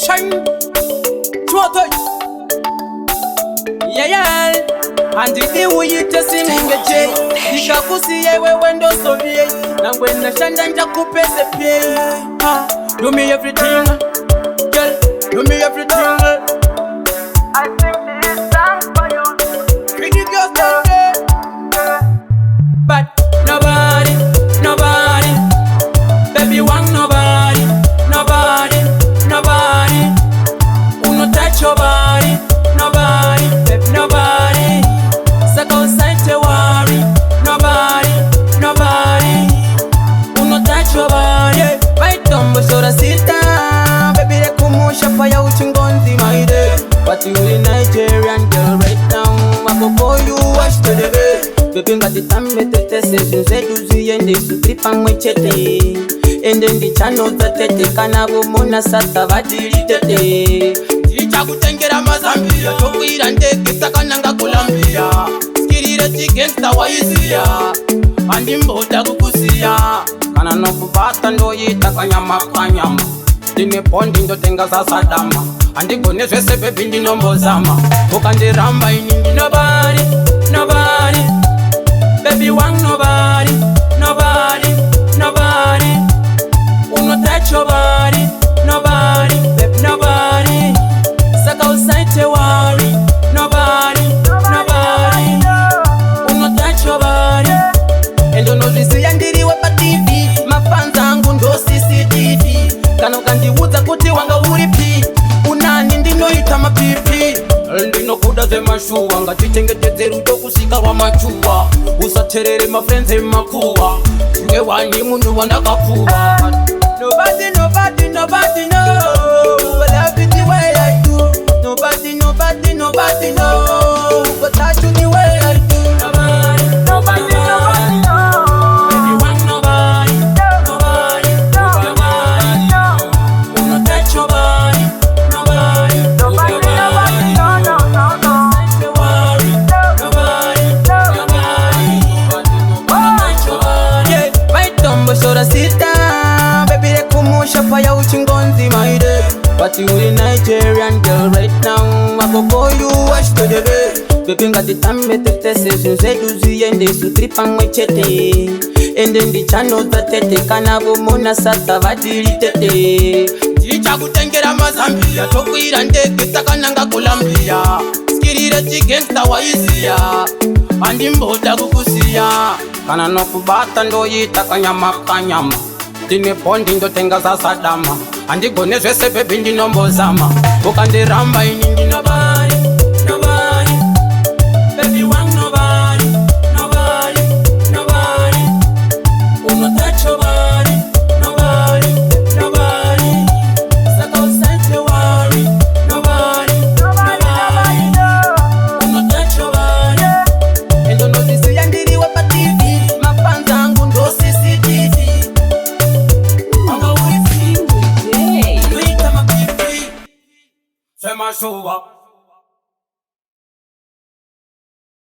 Shine, yeah. And the day we eat a singing a jay, Nishakusi, we went to Soviet. Now when the Shandan Jacob is a pay, do me everything, girl, do me everything. I think this is time for you. Pretty girls down there, but nobody, baby, want nobody. Uno touch your body, nobody, baby, nobody. Second sight to worry, nobody. Uno touch your body, right tumbo shoulder sit down, baby, the kumusha fire uchingonzi my day. But you a Nigerian girl right now, I go call you wash to the bed. Baby, got the time with the session, say to see and they to trip and watch it. And then the channels that they take Kanabo Mona Sata Vatilite. Zhizha kutengera Mazambia, Chokwira and take Takananga Columbia. Skirira Gangsta Waizia, and Imbota Kukusia. Kanano Kubata no Yita Kanyama Kanyama. Dine Ponding to Tenga Sasadama. And the Gones Recipe Bindi Nombozama. Who can the Ramba in nobody. Baby, want nobody. Uno touch your body, nobody, baby, nobody. Suck outside to worry, nobody. Uno touch your body. And don't know this yandiri wapa TV. Mafans angu ndo CCTV. Kano kandi wuza kuti wanga uripi. Unani ndino ita mapipi. Ndino kuda ze mashuwa. Nga tichengete ruto kusika wa machuwa. Usaterere ma friends makuwa. Nge wani mundu wanda kapuwa. Nobody know. But I feel the way I do. Nobody know. But I do the way I do. Nobody know. Baby, want nobody. Wanna touch your body. Nobody. Don't worry. Nobody. Wanna touch your body. Yeah, right down, but shoulda sit down. Baby, they kumusha fire uchingonzi my day. But you a Nigerian girl right now, I go call you wash to the bed. Baby, got the time with the session, say to see and they to trip and watch it. And then the channels that they take Kanabo Mona Sata Vatilite. Zhizha kutengera Mazambia, Chokwira and take Takananga Columbia. Skirira Gangsta Waizia, and Imbota Kukusia. Kanano Kubata ndo Yita Kanyama. Dine Ponding to Tenga Sasadama. And the Gones Recipe Bindi Nombozama. Who can the Ramba in nobody. Baby, want nobody. Uno touch your body, nobody. Suck outside to worry, nobody. Uno touch your body. And don't know this yandiri wapa TV. My fans angu ndo CCTV. Fema Showa.